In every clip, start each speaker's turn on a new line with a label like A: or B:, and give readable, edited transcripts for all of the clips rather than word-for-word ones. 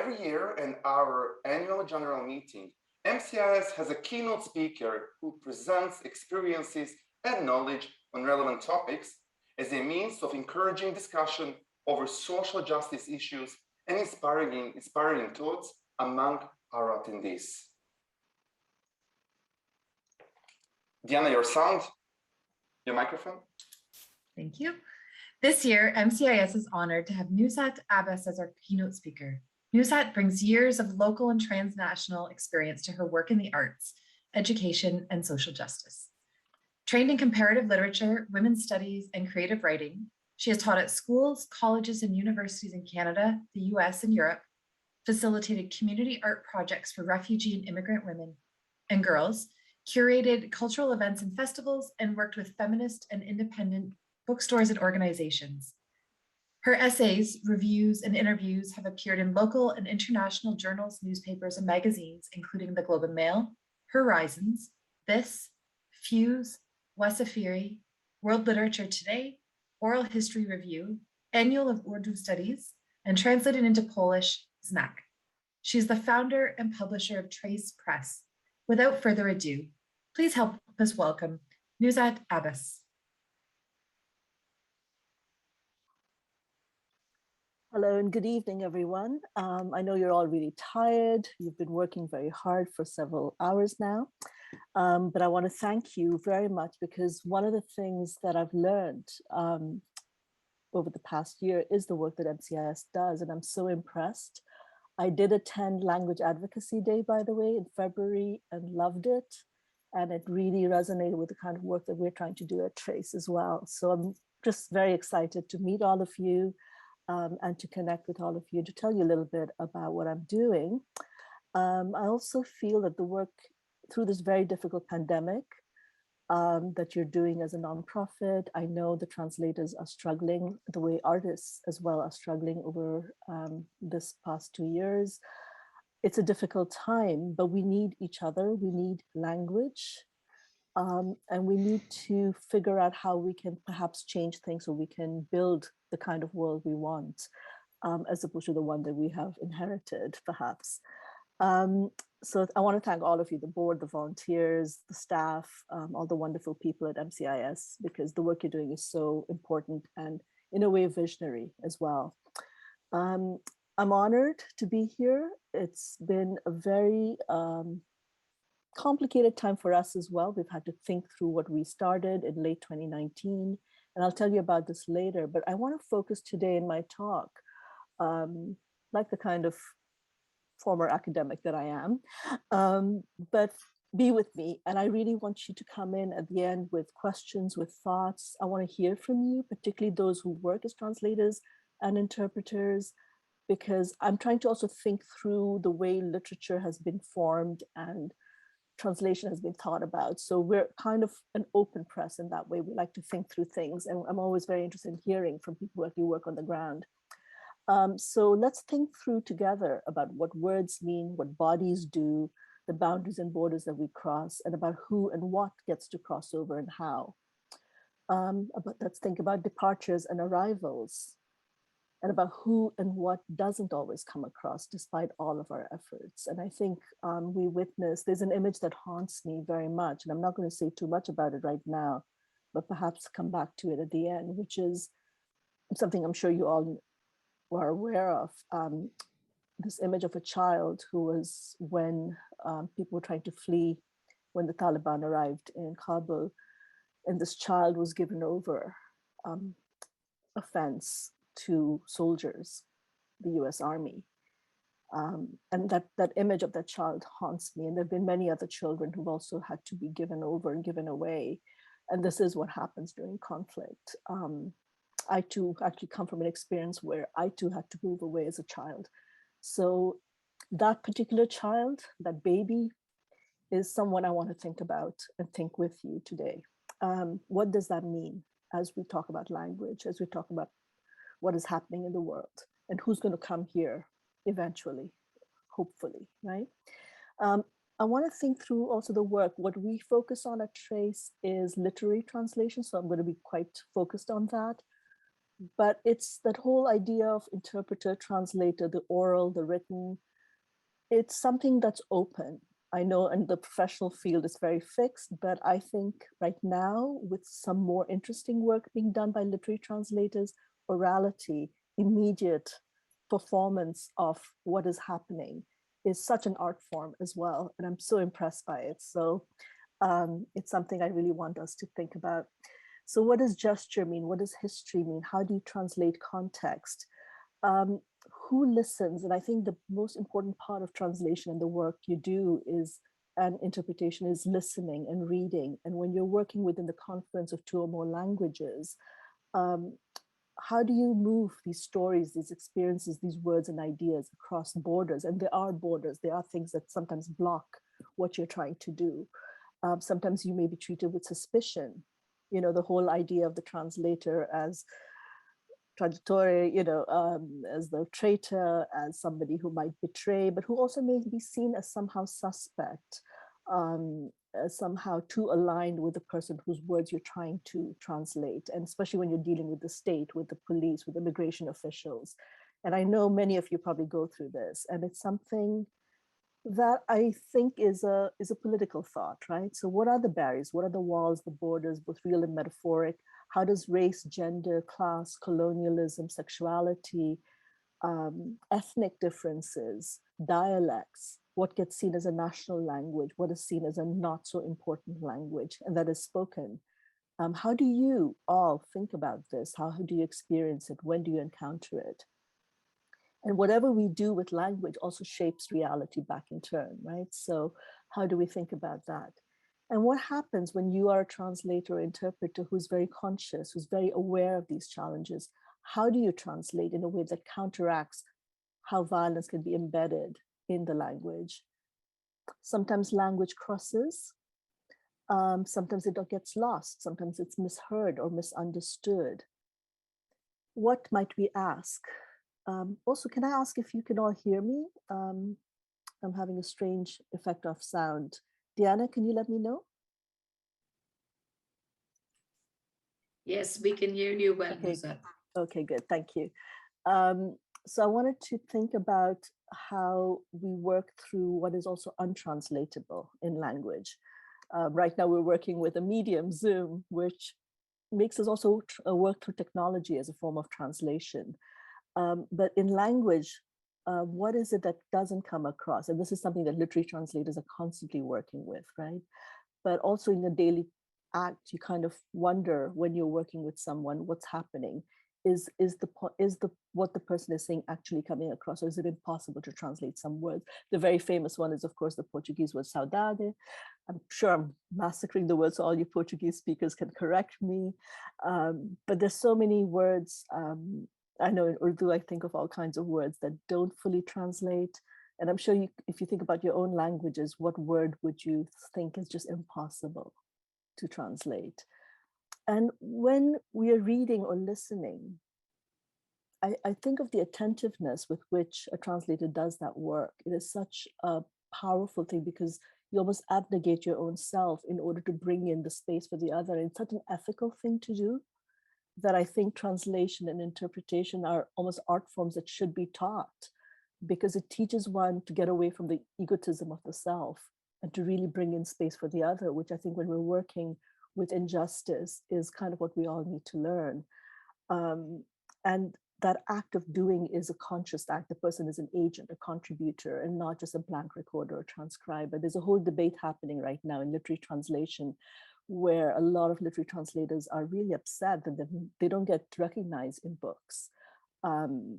A: Every year in our annual general meeting, MCIS has a keynote speaker who presents experiences and knowledge on relevant topics as a means of encouraging discussion over social justice issues and inspiring thoughts among our attendees. Diana, your sound, your microphone.
B: Thank you. This year, MCIS is honored to have Nusat Abbas as our keynote speaker. Nusat brings years of local and transnational experience to her work in the arts, education, and social justice. Trained in comparative literature, women's studies, and creative writing, she has taught at schools, colleges, and universities in Canada, the US, and Europe, facilitated community art projects for refugee and immigrant women and girls, curated cultural events and festivals, and worked with feminist and independent bookstores and organizations. Her essays, reviews, and interviews have appeared in local and international journals, newspapers, and magazines, including the Globe and Mail, Horizons, This, Fuse, Wasafiri, World Literature Today, Oral History Review, Annual of Urdu Studies, and translated into Polish, Znak. She's the founder and publisher of Trace Press. Without further ado, please help us welcome Nusat Abbas.
C: Hello and good evening, everyone. I know you're all really tired. You've been working very hard for several hours now, but I want to thank you very much because one of the things that I've learned over the past year is the work that MCIS does, and I'm so impressed. I did attend Language Advocacy Day, by the way, in February and loved it, and it really resonated with the kind of work that we're trying to do at Trace as well. So I'm just very excited to meet all of you. And to connect with all of you, to tell you a little bit about what I'm doing. I also feel that the work through this very difficult pandemic that you're doing as a nonprofit, I know the translators are struggling the way artists as well are struggling over this past 2 years. It's a difficult time, but we need each other. We need language. And we need to figure out how we can perhaps change things so we can build the kind of world we want, as opposed to the one that we have inherited, perhaps. So I want to thank all of you, the board, the volunteers, the staff, all the wonderful people at MCIS, because the work you're doing is so important and in a way visionary as well. I'm honored to be here. It's been a very complicated time for us as well. We've had to think through what we started in late 2019, and I'll tell you about this later, but I want to focus today in my talk, like the kind of former academic that I am, but be with me. And I really want you to come in at the end with questions, with thoughts. I want to hear from you, particularly those who work as translators and interpreters, because I'm trying to also think through the way literature has been formed and translation has been thought about. So we're kind of an open press in that way. We like to think through things, and I'm always very interested in hearing from people who actually work on the ground. So let's think through together about what words mean, what bodies do, the boundaries and borders that we cross, and about who and what gets to cross over and how. Let's think about departures and arrivals, and about who and what doesn't always come across despite all of our efforts. And I think we witness, there's an image that haunts me very much, and I'm not going to say too much about it right now, but perhaps come back to it at the end, which is something I'm sure you all are aware of. This image of a child who was, when people were trying to flee, when the Taliban arrived in Kabul, and this child was given over a fence to soldiers, the US Army. And that image of that child haunts me. And there have been many other children who've also had to be given over and given away. And this is what happens during conflict. I too actually come from an experience where I too had to move away as a child. So that particular child, that baby, is someone I want to think about and think with you today. What does that mean as we talk about language, as we talk about what is happening in the world, and who's going to come here eventually, hopefully, right? I want to think through also the work. What we focus on at Trace is literary translation, so I'm going to be quite focused on that. But it's that whole idea of interpreter, translator, the oral, the written, it's something that's open. I know in the professional field it's very fixed, but I think right now with some more interesting work being done by literary translators, orality, immediate performance of what is happening is such an art form as well. And I'm so impressed by it. So it's something I really want us to think about. So what does gesture mean? What does history mean? How do you translate context? Who listens? And I think the most important part of translation and the work you do is, and interpretation is listening and reading. And when you're working within the confluence of two or more languages, how do you move these stories, these experiences, these words and ideas across borders? And there are borders, there are things that sometimes block what you're trying to do. Sometimes you may be treated with suspicion. You know, the whole idea of the translator as traditore, you know, as the traitor, as somebody who might betray, but who also may be seen as somehow suspect, as somehow too aligned with the person whose words you're trying to translate. And especially when you're dealing with the state, with the police, with immigration officials. And I know many of you probably go through this, and it's something that I think is a political thought, right? So what are the barriers? What are the walls, the borders, both real and metaphoric? How does race, gender, class, colonialism, sexuality, ethnic differences, dialects, what gets seen as a national language, what is seen as a not so important language, and that is spoken? How do you all think about this? How do you experience it? When do you encounter it? And whatever we do with language also shapes reality back in turn, right? So how do we think about that? And what happens when you are a translator or interpreter who's very conscious, who's very aware of these challenges? How do you translate in a way that counteracts how violence can be embedded in the language? Sometimes language crosses, sometimes it gets lost, sometimes it's misheard or misunderstood. What might we ask? Also, can I ask if you can all hear me? I'm having a strange effect of sound. Diana, can you let me know?
D: Yes, we can hear you well,
C: Okay,
D: Nusat.
C: okay, good, thank you. So I wanted to think about how we work through what is also untranslatable in language. Right now we're working with a medium, Zoom, which makes us also work through technology as a form of translation. But in language, what is it that doesn't come across? And this is something that literary translators are constantly working with, right? But also in the daily act, you kind of wonder when you're working with someone, what's happening? Is what the person is saying actually coming across, or is it impossible to translate some words? The very famous one is, of course, the Portuguese word saudade. I'm sure I'm massacring the words, so all you Portuguese speakers can correct me. But there's so many words. I know in Urdu, I think of all kinds of words that don't fully translate. And I'm sure if you think about your own languages, what word would you think is just impossible to translate? And when we are reading or listening, I think of the attentiveness with which a translator does that work. It is such a powerful thing because you almost abnegate your own self in order to bring in the space for the other. And it's such an ethical thing to do that I think translation and interpretation are almost art forms that should be taught, because it teaches one to get away from the egotism of the self and to really bring in space for the other, which I think when we're working with injustice is kind of what we all need to learn. And that act of doing is a conscious act. The person is an agent, a contributor, and not just a blank recorder or transcriber. There's a whole debate happening right now in literary translation where a lot of literary translators are really upset that they don't get recognized in books.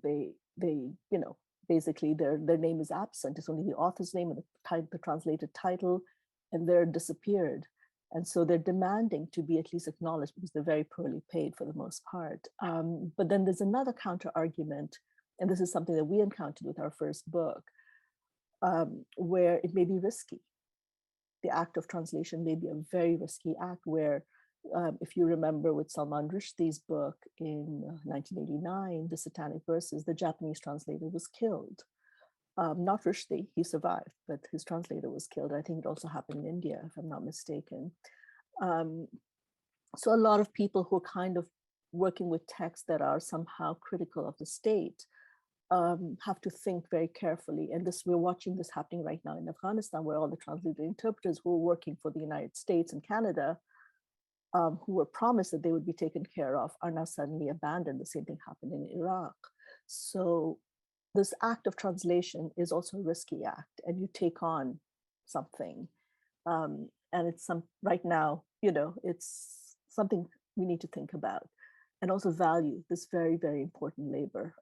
C: They you know, basically their name is absent. It's only the author's name and the translated title, and they're disappeared. And so they're demanding to be at least acknowledged because they're very poorly paid for the most part. But then there's another counter argument, and this is something that we encountered with our first book, where it may be risky. The act of translation may be a very risky act where, if you remember with Salman Rushdie's book in 1989, The Satanic Verses, the Japanese translator was killed. Not Rushdie, he survived, but his translator was killed. I think it also happened in India, if I'm not mistaken. So a lot of people who are kind of working with texts that are somehow critical of the state, have to think very carefully. And this, we're watching this happening right now in Afghanistan, where all the translator interpreters who were working for the United States and Canada, who were promised that they would be taken care of, are now suddenly abandoned. The same thing happened in Iraq. So this act of translation is also a risky act, and you take on something. And it's right now, it's something we need to think about, and also value this very, very important labor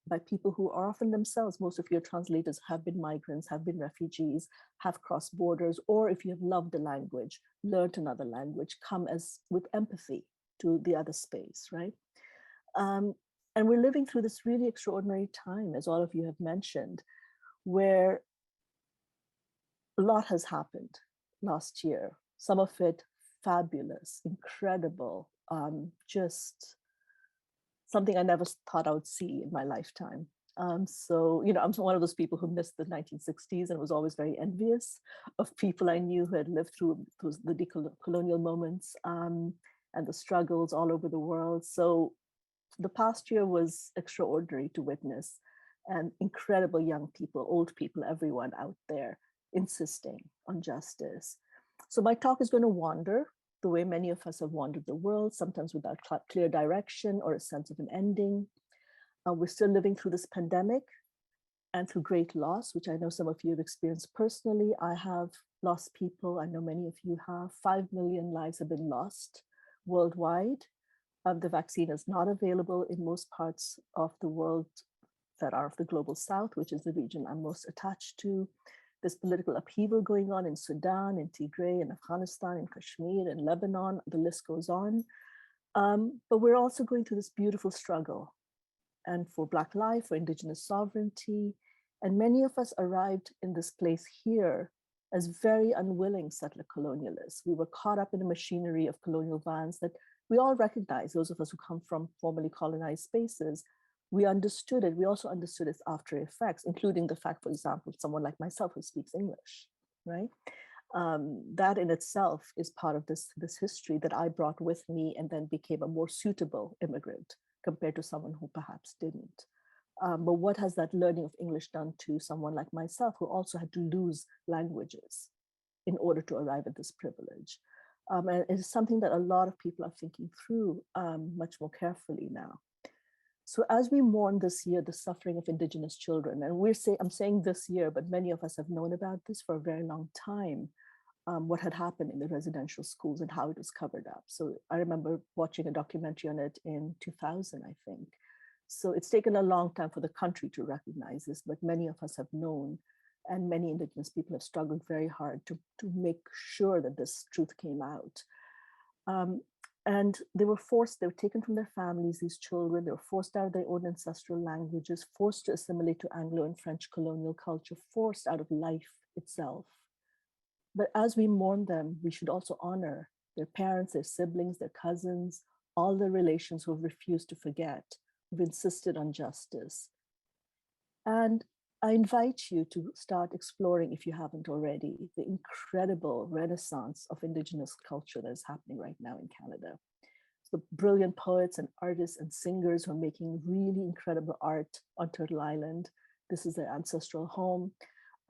C: by people who are often themselves, most of your translators have been migrants, have been refugees, have crossed borders, or if you have loved the language, learned another language, come with empathy to the other space, right? And we're living through this really extraordinary time, as all of you have mentioned, where a lot has happened last year, some of it fabulous, incredible, just something I never thought I would see in my lifetime. So, I'm one of those people who missed the 1960s and was always very envious of people I knew who had lived through the decolonial moments and the struggles all over the world. So the past year was extraordinary to witness, and incredible young people, old people, everyone out there insisting on justice. So my talk is going to wander the way many of us have wandered the world, sometimes without clear direction or a sense of an ending. We're still living through this pandemic and through great loss, which I know some of you have experienced personally. I have lost people. I know many of you have. 5 million lives have been lost worldwide. The vaccine is not available in most parts of the world that are of the global south, which is the region I'm most attached to. There's political upheaval going on in Sudan, in Tigray, in Afghanistan, in Kashmir, in Lebanon, the list goes on. But we're also going through this beautiful struggle, and for Black life, for Indigenous sovereignty. And many of us arrived in this place here as very unwilling settler colonialists. We were caught up in the machinery of colonial violence that we all recognize, those of us who come from formerly colonized spaces. We understood it. We also understood its after effects, including the fact, for example, someone like myself who speaks English, right? That in itself is part of this history that I brought with me and then became a more suitable immigrant compared to someone who perhaps didn't. But what has that learning of English done to someone like myself, who also had to lose languages in order to arrive at this privilege? And it's something that a lot of people are thinking through much more carefully now. So as we mourn this year, the suffering of Indigenous children, and I'm saying this year, but many of us have known about this for a very long time, what had happened in the residential schools and how it was covered up. So I remember watching a documentary on it in 2000, I think. So it's taken a long time for the country to recognize this, but many of us have known, and many Indigenous people have struggled very hard to make sure that this truth came out. And they were taken from their families, these children, they were forced out of their own ancestral languages, forced to assimilate to Anglo and French colonial culture, forced out of life itself. But as we mourn them, we should also honor their parents, their siblings, their cousins, all their relations who have refused to forget, who've insisted on justice. And I invite you to start exploring, if you haven't already, the incredible renaissance of Indigenous culture that is happening right now in Canada. So brilliant poets and artists and singers who are making really incredible art on Turtle Island. This is their ancestral home.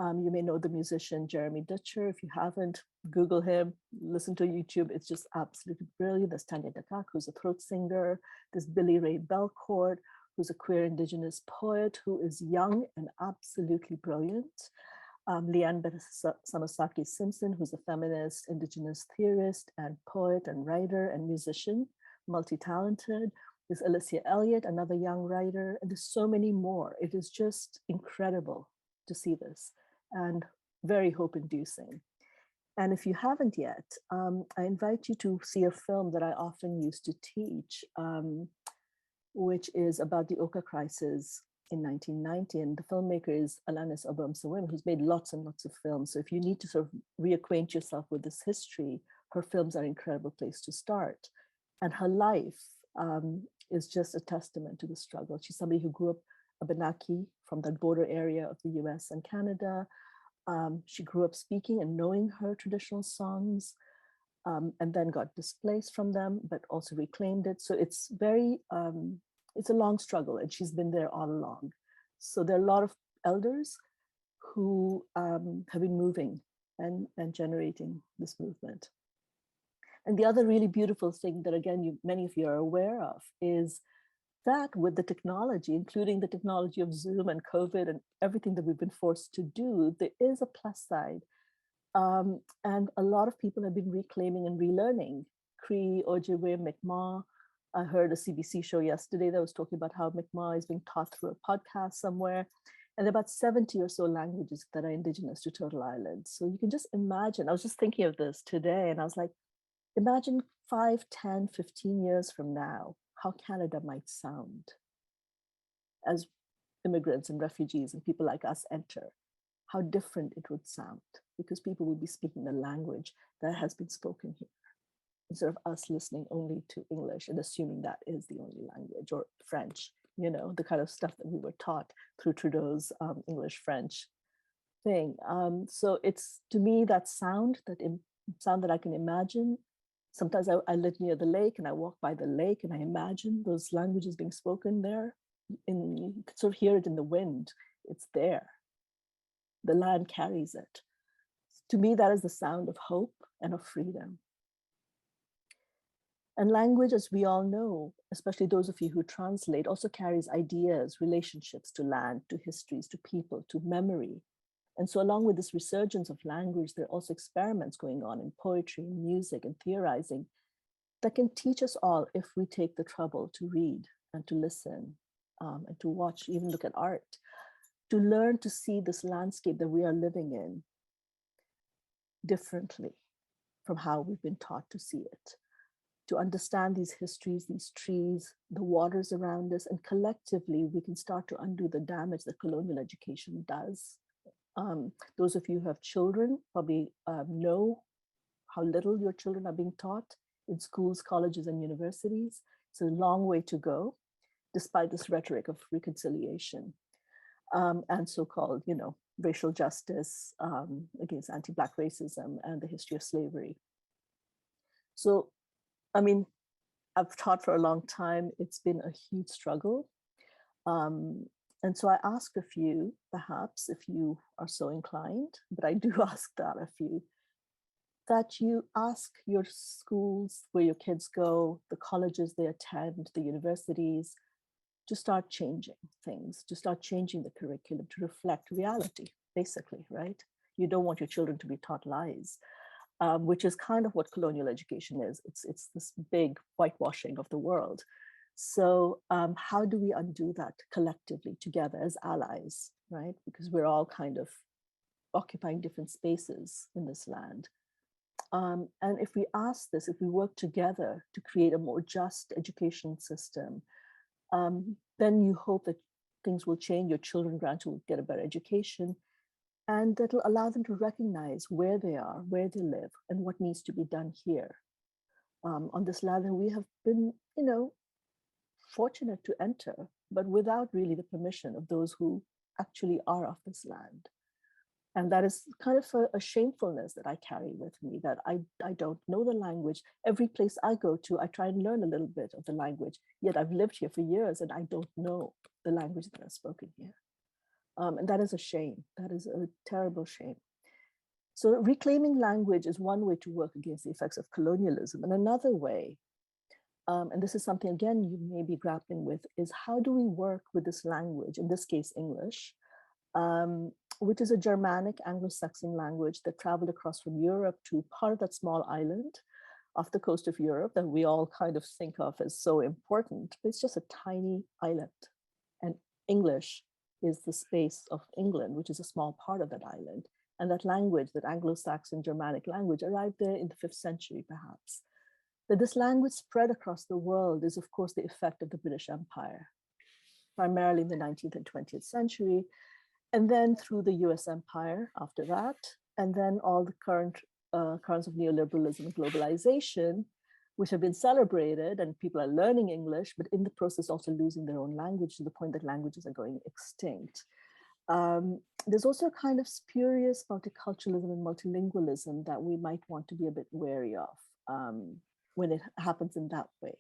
C: You may know the musician Jeremy Dutcher. If you haven't, Google him, listen to YouTube. It's just absolutely brilliant. There's Tanya Dakak, who's a throat singer. There's Billy Ray Belcourt, who's a queer Indigenous poet who is young and absolutely brilliant. Leanne Samasaki Simpson, who's a feminist, Indigenous theorist and poet and writer and musician, multi-talented. There's Alicia Elliott, another young writer, and there's so many more. It is just incredible to see this and very hope-inducing. And if you haven't yet, I invite you to see a film that I often used to teach, which is about the Oka crisis in 1990. And the filmmaker is Alanis Obomsawin, who's made lots and lots of films. So if you need to sort of reacquaint yourself with this history, her films are an incredible place to start. And her life is just a testament to the struggle. She's somebody who grew up Abenaki from that border area of the US and Canada. She grew up speaking and knowing her traditional songs. and then got displaced from them, but also reclaimed it. So it's very, it's a long struggle, and she's been there all along. So there are a lot of elders who have been moving and generating this movement. And the other really beautiful thing that, again, many of you are aware of is that with the technology, including the technology of Zoom and COVID and everything that we've been forced to do, there is a plus side. And a lot of people have been reclaiming and relearning Cree, Ojibwe, Mi'kmaq. I heard a CBC show yesterday that was talking about how Mi'kmaq is being taught through a podcast somewhere. And there are about 70 or so languages that are indigenous to Turtle Island. So you can just imagine, I was just thinking of this today, and I was like, imagine 5, 10, 15 years from now, how Canada might sound as immigrants and refugees and people like us enter, how different it would sound, because people will be speaking the language that has been spoken here, instead of us listening only to English and assuming that is the only language, or French, you know, the kind of stuff that we were taught through Trudeau's English-French thing. So it's, to me, that sound that I can imagine. Sometimes I live near the lake and I walk by the lake and I imagine those languages being spoken there. You can sort of hear it in the wind. It's there. The land carries it. To me, that is the sound of hope and of freedom. And language, as we all know, especially those of you who translate, also carries ideas, relationships to land, to histories, to people, to memory. And so along with this resurgence of language, there are also experiments going on in poetry, music, and theorizing that can teach us all, if we take the trouble to read and to listen and to watch, even look at art, to learn to see this landscape that we are living in differently from how we've been taught to see it, to understand these histories, these trees, the waters around us, and collectively we can start to undo the damage that colonial education does. Those of you who have children probably know how little your children are being taught in schools, colleges, and universities. It's a long way to go, despite this rhetoric of reconciliation and so-called, you know, racial justice against anti-Black racism and the history of slavery. So, I mean, I've taught for a long time. It's been a huge struggle. And so I ask of you, perhaps, if you are so inclined, but I do ask that of you, that you ask your schools where your kids go, the colleges they attend, the universities, to start changing things, to start changing the curriculum, to reflect reality, basically, right? You don't want your children to be taught lies, which is kind of what colonial education is. It's this big whitewashing of the world. So how do we undo that collectively together as allies, right? Because we're all kind of occupying different spaces in this land. And if we ask this, if we work together to create a more just education system, then you hope that things will change, your children, grandchildren will get a better education, and that'll allow them to recognize where they are, where they live, and what needs to be done here on this land. And we have been, you know, fortunate to enter, but without really the permission of those who actually are of this land. And that is kind of a shamefulness that I carry with me, that I don't know the language. Every place I go to, I try and learn a little bit of the language, yet I've lived here for years and I don't know the language that is spoken here. And that is a shame. That is a terrible shame. So reclaiming language is one way to work against the effects of colonialism. And another way, and this is something, again, you may be grappling with, is how do we work with this language, in this case, English, which is a Germanic Anglo-Saxon language that traveled across from Europe to part of that small island off the coast of Europe that we all kind of think of as so important, but it's just a tiny island. And English is the space of England, which is a small part of that island. And that language, that Anglo-Saxon Germanic language, arrived there in the 5th century, perhaps. That this language spread across the world is, of course, the effect of the British Empire, primarily in the 19th and 20th century, and then through the US Empire after that, and then all the currents of neoliberalism and globalization, which have been celebrated, and people are learning English, but in the process also losing their own language to the point that languages are going extinct. There's also a kind of spurious multiculturalism and multilingualism that we might want to be a bit wary of. when it happens in that way.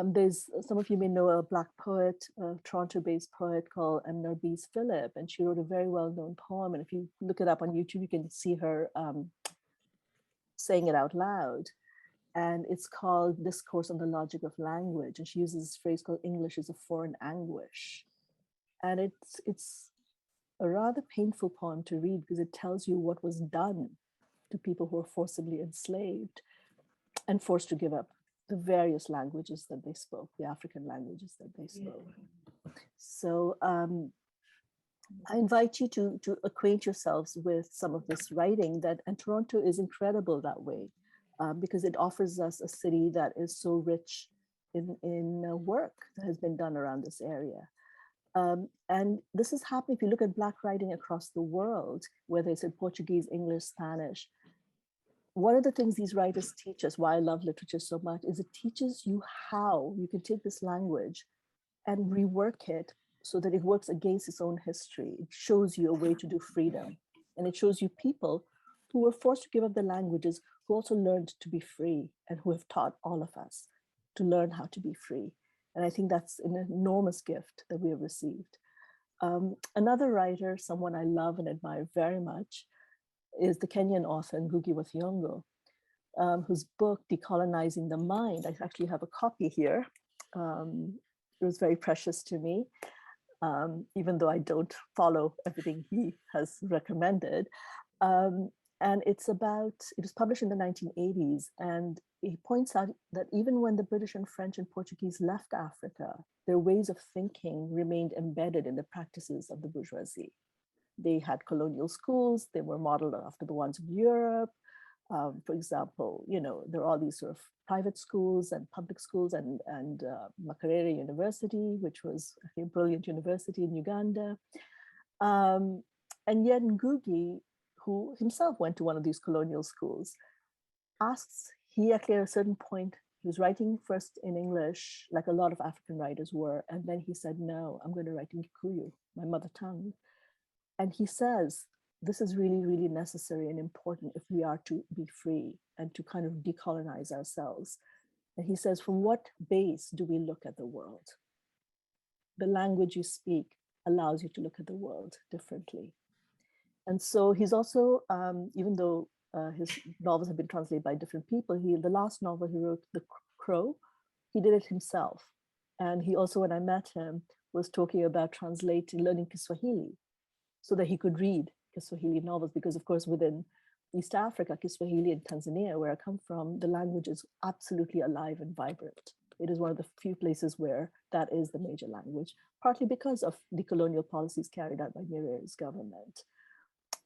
C: There's some of you may know a Black poet, a Toronto-based poet called Narbeez Phillip, and she wrote a very well-known poem. And if you look it up on YouTube, you can see her saying it out loud. And it's called Discourse on the Logic of Language. And she uses this phrase called English is a foreign anguish. And it's a rather painful poem to read because it tells you what was done to people who were forcibly enslaved and forced to give up the various languages that they spoke, the African languages that they spoke. So I invite you to acquaint yourselves with some of this writing and Toronto is incredible that way because it offers us a city that is so rich in work that has been done around this area. And this is happening if you look at Black writing across the world, whether it's in Portuguese, English, Spanish. One of the things these writers teach us, why I love literature so much, is it teaches you how you can take this language and rework it so that it works against its own history. It shows you a way to do freedom. And it shows you people who were forced to give up their languages, who also learned to be free and who have taught all of us to learn how to be free. And I think that's an enormous gift that we have received. Another writer, someone I love and admire very much, is the Kenyan author Ngugi wa Thiong'o, whose book, Decolonizing the Mind, I actually have a copy here. It was very precious to me, even though I don't follow everything he has recommended. And it was published in the 1980s, and he points out that even when the British and French and Portuguese left Africa, their ways of thinking remained embedded in the practices of the bourgeoisie. They had colonial schools, they were modeled after the ones of Europe. For example, there are all these sort of private schools and public schools and Makerere University, which was a brilliant university in Uganda. And yet Ngugi, who himself went to one of these colonial schools, he actually at a certain point, he was writing first in English, like a lot of African writers were, and then he said, no, I'm going to write in Kikuyu, my mother tongue. And he says, this is really, really necessary and important if we are to be free and to kind of decolonize ourselves. And he says, from what base do we look at the world? The language you speak allows you to look at the world differently. And so he's also, even though his novels have been translated by different people, the last novel he wrote, The Crow, he did it himself. And he also, when I met him, was talking about learning Kiswahili, so that he could read Kiswahili novels, because of course within East Africa, Kiswahili and Tanzania, where I come from, the language is absolutely alive and vibrant. It is one of the few places where that is the major language, partly because of the colonial policies carried out by Nyerere's government.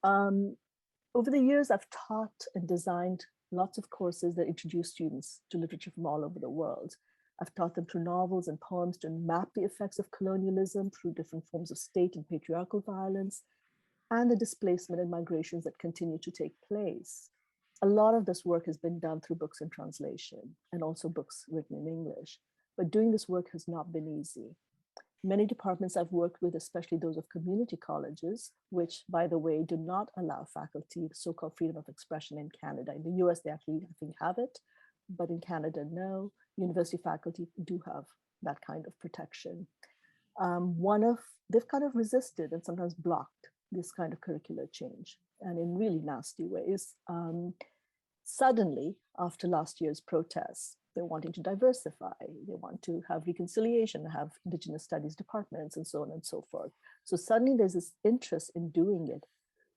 C: Over the years, I've taught and designed lots of courses that introduce students to literature from all over the world. I've taught them through novels and poems to map the effects of colonialism through different forms of state and patriarchal violence and the displacement and migrations that continue to take place. A lot of this work has been done through books in translation and also books written in English, but doing this work has not been easy. Many departments I've worked with, especially those of community colleges, which, by the way, do not allow faculty so-called freedom of expression in Canada. In the US, they actually, I think, have it, but in Canada, no. University faculty do have that kind of protection. They've kind of resisted and sometimes blocked this kind of curricular change, and in really nasty ways. Suddenly, after last year's protests, they're wanting to diversify, they want to have reconciliation, have Indigenous studies departments, and so on and so forth. So suddenly there's this interest in doing it,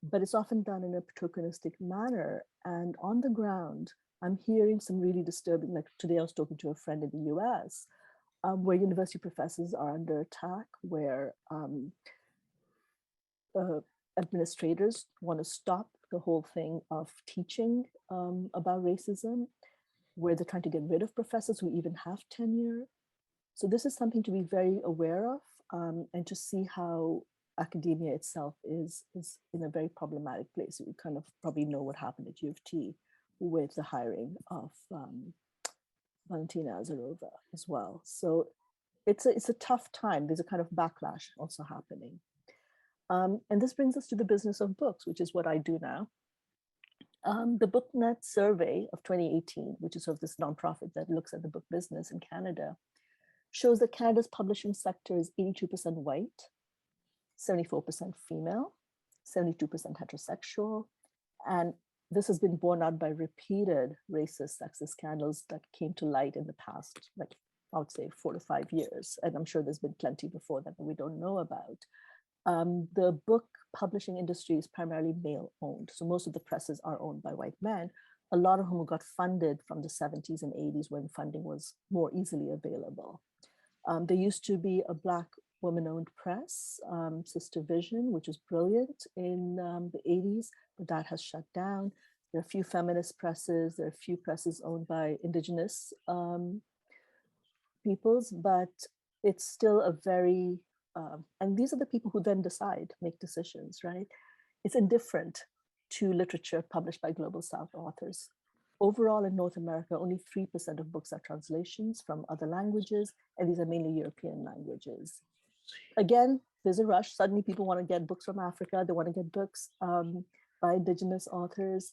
C: but it's often done in a tokenistic manner. And on the ground, I'm hearing some really disturbing, like today I was talking to a friend in the US, where university professors are under attack, where administrators want to stop the whole thing of teaching about racism, where they're trying to get rid of professors who even have tenure. So this is something to be very aware of, and to see how academia itself is in a very problematic place. You kind of probably know what happened at U of T with the hiring of Valentina Azarova as well. So it's a tough time. There's a kind of backlash also happening. And this brings us to the business of books, which is what I do now. The BookNet survey of 2018, which is sort of this nonprofit that looks at the book business in Canada, shows that Canada's publishing sector is 82% white, 74% female, 72% heterosexual, and this has been borne out by repeated racist, sexist scandals that came to light in the past, like I would say 4 to 5 years. And I'm sure there's been plenty before that we don't know about. The book publishing industry is primarily male owned. So most of the presses are owned by white men, a lot of whom got funded from the 70s and 80s when funding was more easily available. There used to be a Black woman-owned press, Sister Vision, which was brilliant in the 80s, but that has shut down. There are a few feminist presses, there are a few presses owned by Indigenous peoples, but it's still a very, and these are the people who then decide, make decisions, right? It's indifferent to literature published by Global South authors. Overall in North America, only 3% of books are translations from other languages, and these are mainly European languages. Again, there's a rush. Suddenly people want to get books from Africa. They want to get books by Indigenous authors.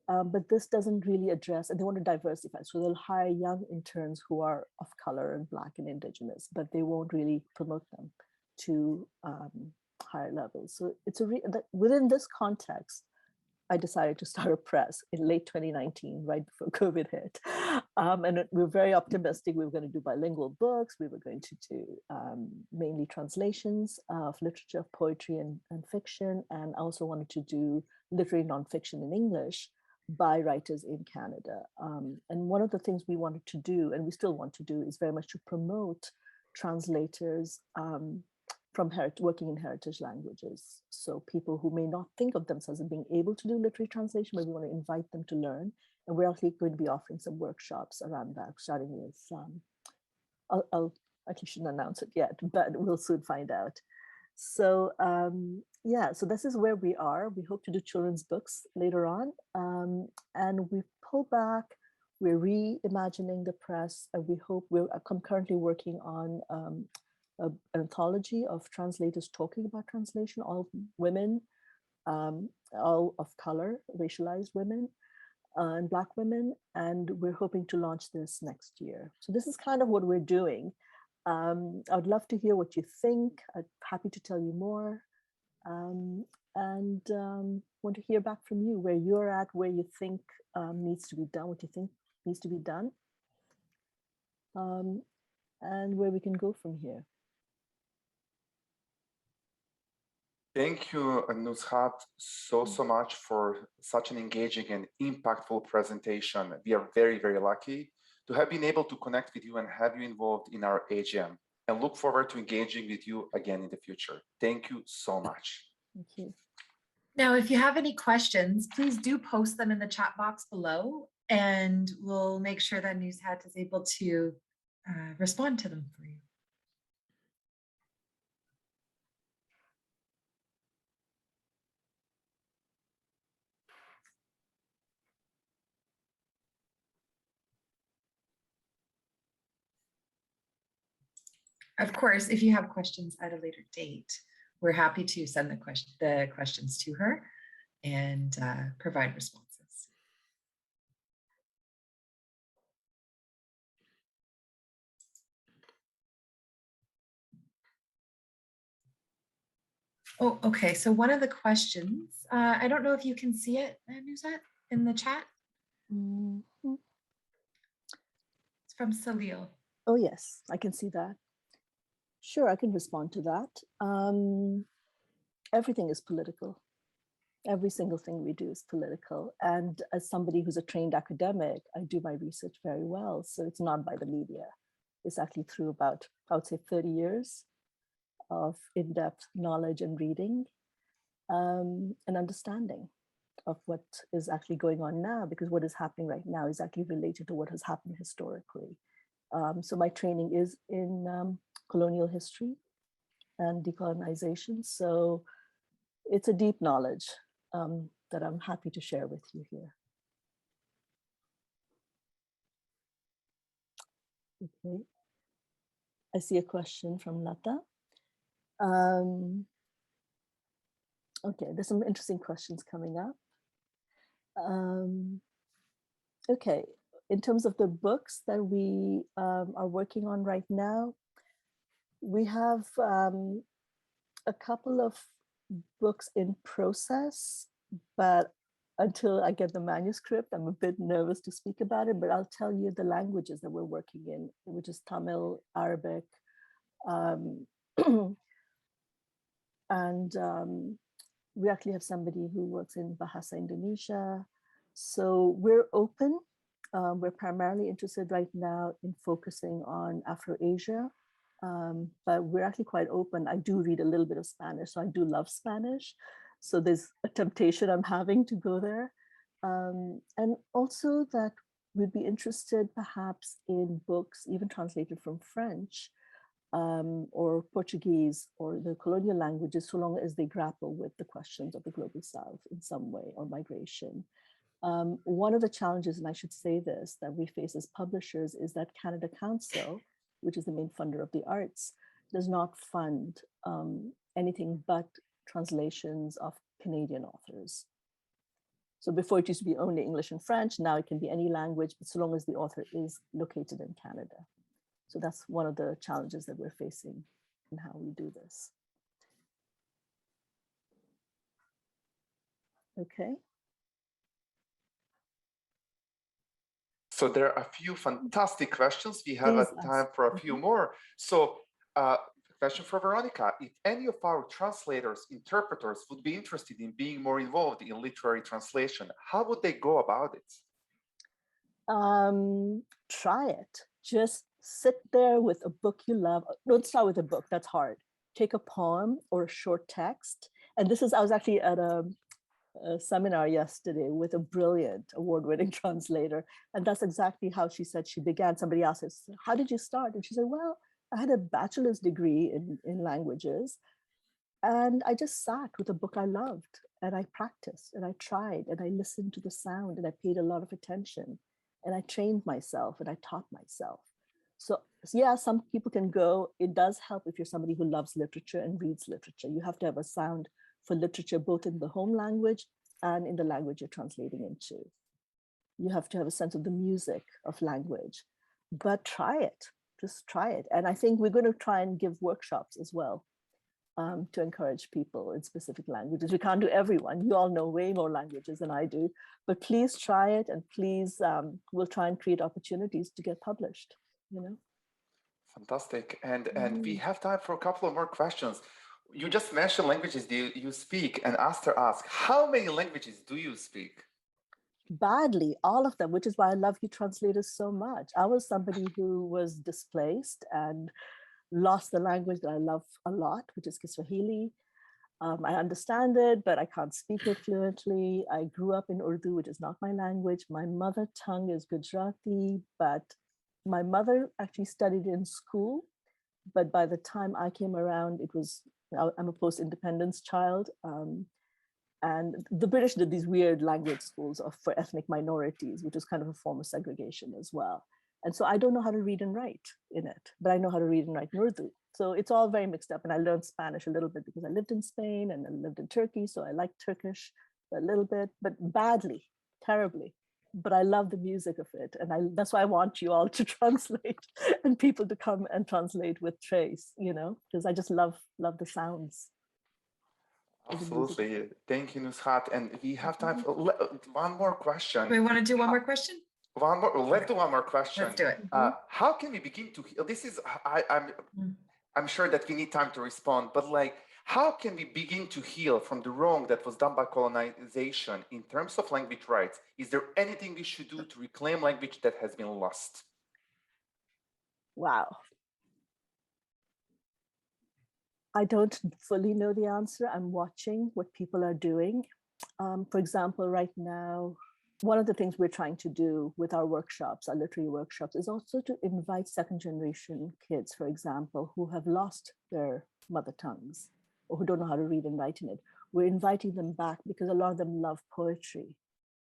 C: But this doesn't really address, and they want to diversify. So they'll hire young interns who are of color and Black and Indigenous, but they won't really promote them to higher levels. So it's within this context, I decided to start a press in late 2019, right before COVID hit. And we were very optimistic. We were going to do bilingual books. We were going to do mainly translations of literature, of poetry and fiction. And I also wanted to do literary nonfiction in English by writers in Canada. And one of the things we wanted to do, and we still want to do, is very much to promote translators from working in heritage languages. So people who may not think of themselves as being able to do literary translation, but we want to invite them to learn. And we're actually going to be offering some workshops around that, starting with, I actually shouldn't announce it yet, but we'll soon find out. So yeah, so this is where we are. We hope to do children's books later on. And we pull back, we're reimagining the press, and we hope I'm currently working on an anthology of translators talking about translation, all women, all of color, racialized women, and Black women, and we're hoping to launch this next year. So this is kind of what we're doing. I would love to hear what you think. I'm happy to tell you more, and want to hear back from you, where you're at, where you think needs to be done, what you think needs to be done, and where we can go from here.
A: Thank you, Nushat, so much for such an engaging and impactful presentation. We are very, very lucky to have been able to connect with you and have you involved in our AGM, and look forward to engaging with you again in the future. Thank you so much.
C: Thank you.
B: Now, if you have any questions, please do post them in the chat box below, and we'll make sure that Nushat is able to respond to them for you. Of course, if you have questions at a later date, we're happy to send the questions to her and provide responses. Oh, okay. So one of the questions, I don't know if you can see it, Nushat, in the chat.
C: Mm-hmm.
B: It's from Salil.
C: Oh, yes, I can see that. Sure, I can respond to that. Everything is political. Every single thing we do is political. And as somebody who's a trained academic, I do my research very well. So it's not by the media. It's actually through about, I would say, 30 years of in-depth knowledge and reading and understanding of what is actually going on now, because what is happening right now is actually related to what has happened historically. So my training is in colonial history and decolonization. So it's a deep knowledge that I'm happy to share with you here. Okay. I see a question from Lata. Okay, there's some interesting questions coming up. Okay, in terms of the books that we are working on right now, we have a couple of books in process, but until I get the manuscript, I'm a bit nervous to speak about it, but I'll tell you the languages that we're working in, which is Tamil, Arabic, and we actually have somebody who works in Bahasa Indonesia. So we're open. We're primarily interested right now in focusing on Afro-Asia, but we're actually quite open. I do read a little bit of Spanish, so I do love Spanish. So there's a temptation I'm having to go there. And also that we'd be interested perhaps in books, even translated from French, or Portuguese or the colonial languages, so long as they grapple with the questions of the global South in some way, or migration. One of the challenges, and I should say this, that we face as publishers is that Canada Council, which is the main funder of the arts, does not fund anything but translations of Canadian authors. So before it used to be only English and French, now it can be any language, but so long as the author is located in Canada. So that's one of the challenges that we're facing in how we do this. Okay.
A: So there are a few fantastic questions. We have time for a few more. So question for Veronica. If any of our translators, interpreters would be interested in being more involved in literary translation, how would they go about it?
C: Try it. Just sit there with a book you love. Don't start with a book, that's hard. Take a poem or a short text. And this is, I was actually at a seminar yesterday with a brilliant award-winning translator. And that's exactly how she said she began. Somebody asked her, how did you start? And she said, well, I had a bachelor's degree in languages. And I just sat with a book I loved and I practiced and I tried and I listened to the sound and I paid a lot of attention and I trained myself and I taught myself. So yeah, some people can go. It does help if you're somebody who loves literature and reads literature. You have to have a sound for literature, both in the home language and in the language you're translating into. You have to have a sense of the music of language, but try it, just try it. And I think we're going to try and give workshops as well to encourage people in specific languages. We can't do everyone. You all know way more languages than I do, but please try it. And please, we'll try and create opportunities to get published, you know.
A: Fantastic. And we have time for a couple of more questions. You just mentioned languages you speak, and Aster asked, how many languages do you speak?
C: Badly, all of them, which is why I love you translators so much. I was somebody who was displaced and lost the language that I love a lot, which is Kiswahili. I understand it, but I can't speak it fluently. I grew up in Urdu, which is not my language. My mother tongue is Gujarati, but my mother actually studied in school. But by the time I came around, it was, I'm a post-independence child. And the British did these weird language schools for ethnic minorities, which is kind of a form of segregation as well. And so I don't know how to read and write in it, but I know how to read and write in Urdu. So it's all very mixed up. And I learned Spanish a little bit because I lived in Spain and I lived in Turkey. So I like Turkish a little bit, but badly, terribly. But I love the music of it. And that's why I want you all to translate and people to come and translate with Trace, you know, because I just love the sounds.
A: Absolutely. Thank you, Nushat. And we have time for one more question.
B: Do we want to do one more question?
A: One more. Let's do one more question.
B: Let's do it.
A: How can we begin to heal? This is, I'm sure that we need time to respond, but like, how can we begin to heal from the wrong that was done by colonization in terms of language rights? Is there anything we should do to reclaim language that has been lost?
C: Wow. I don't fully know the answer. I'm watching what people are doing. For example, right now, one of the things we're trying to do with our workshops, our literary workshops, is also to invite second generation kids, for example, who have lost their mother tongues or who don't know how to read and write in it. We're inviting them back because a lot of them love poetry.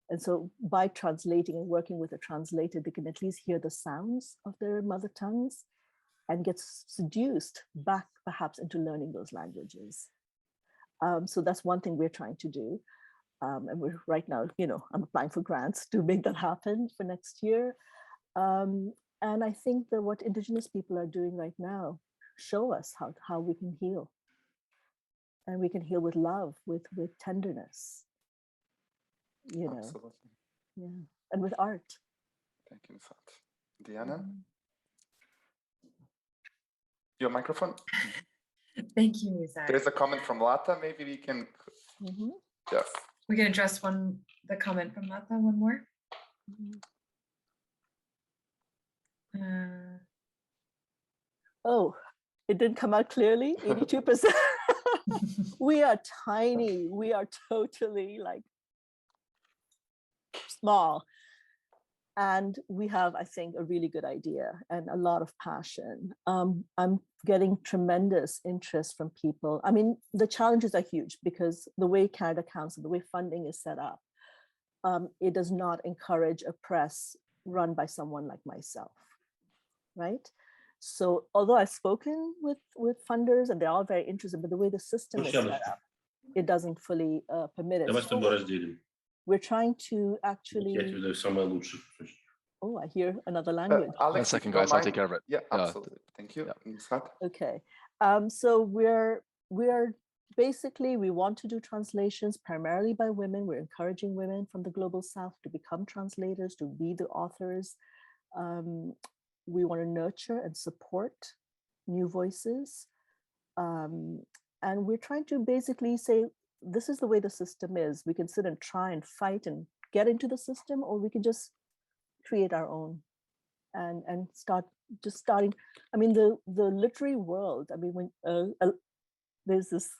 C: And so by translating and working with a translator, they can at least hear the sounds of their mother tongues and get seduced back perhaps into learning those languages. So that's one thing we're trying to do. And we're right now, I'm applying for grants to make that happen for next year. And I think that what Indigenous people are doing right now show us how we can heal. And we can heal with love, with tenderness,
A: Absolutely.
C: Yeah, and with art.
A: Thank you, Nusat. Diana? Your microphone?
B: Thank you, Nusat.
A: There's a comment from Lata. Maybe we can. Yes.
B: We can address the comment from Lata one more.
C: Oh, it didn't come out clearly. 82%. We are tiny. We are totally like small. And we have, I think, a really good idea and a lot of passion. I'm getting tremendous interest from people. I mean, the challenges are huge because the way Canada Council, the way funding is set up, it does not encourage a press run by someone like myself, right? So although I've spoken with funders and they're all very interested, but the way the system is set up, it doesn't fully permit it. So we're trying to actually. Oh, I hear another language.
A: Alex,
E: 1 second, guys. I'll take care of it.
A: Yeah, absolutely. Thank you.
E: Yeah.
C: Okay. So we're basically, we want to do translations primarily by women. We're encouraging women from the global south to become translators, to be the authors. We want to nurture and support new voices. And we're trying to basically say, this is the way the system is. We can sit and try and fight and get into the system, or we can just create our own and starting. I mean, the literary world, I mean, when there's this,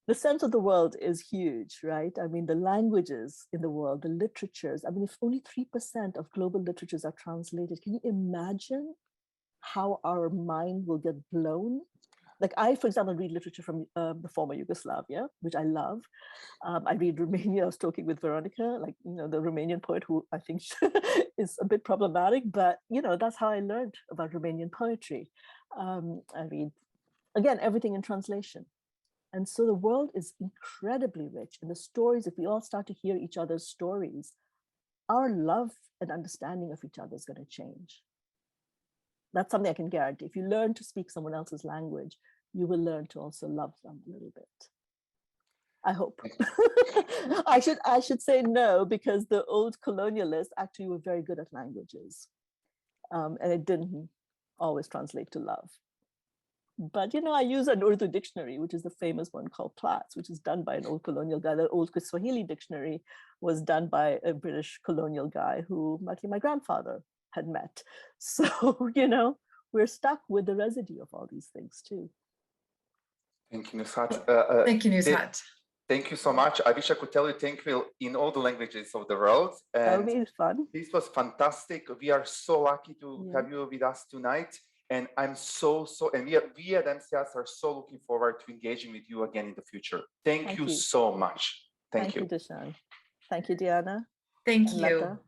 C: the sense of the world is huge, right? I mean, the languages in the world, the literatures, I mean, if only 3% of global literatures are translated, can you imagine how our mind will get blown? Like I, for example, read literature from the former Yugoslavia, which I love. I read Romania. I was talking with Veronica, like, the Romanian poet who I think is a bit problematic, but, that's how I learned about Romanian poetry. I read, again, everything in translation. And so the world is incredibly rich. And the stories, if we all start to hear each other's stories, our love and understanding of each other is going to change. That's something I can guarantee. If you learn to speak someone else's language, you will learn to also love them a little bit. I hope. I should say no, because the old colonialists actually were very good at languages. And it didn't always translate to love. But, I use an Urdu dictionary, which is the famous one called Platts, which is done by an old colonial guy. The old Swahili dictionary was done by a British colonial guy who my grandfather had met. So, we're stuck with the residue of all these things too.
A: Thank you, Nusat.
B: Thank you, Nusat.
A: Thank you so much. I wish I could tell you thank you in all the languages of the world.
C: That would be fun.
A: This was fantastic. We are so lucky to have you with us tonight. And I'm and we at MCIS are so looking forward to engaging with you again in the future. Thank you so much. Thank you.
C: Thank you, Dishan. Thank you, Diana.
B: Thank you.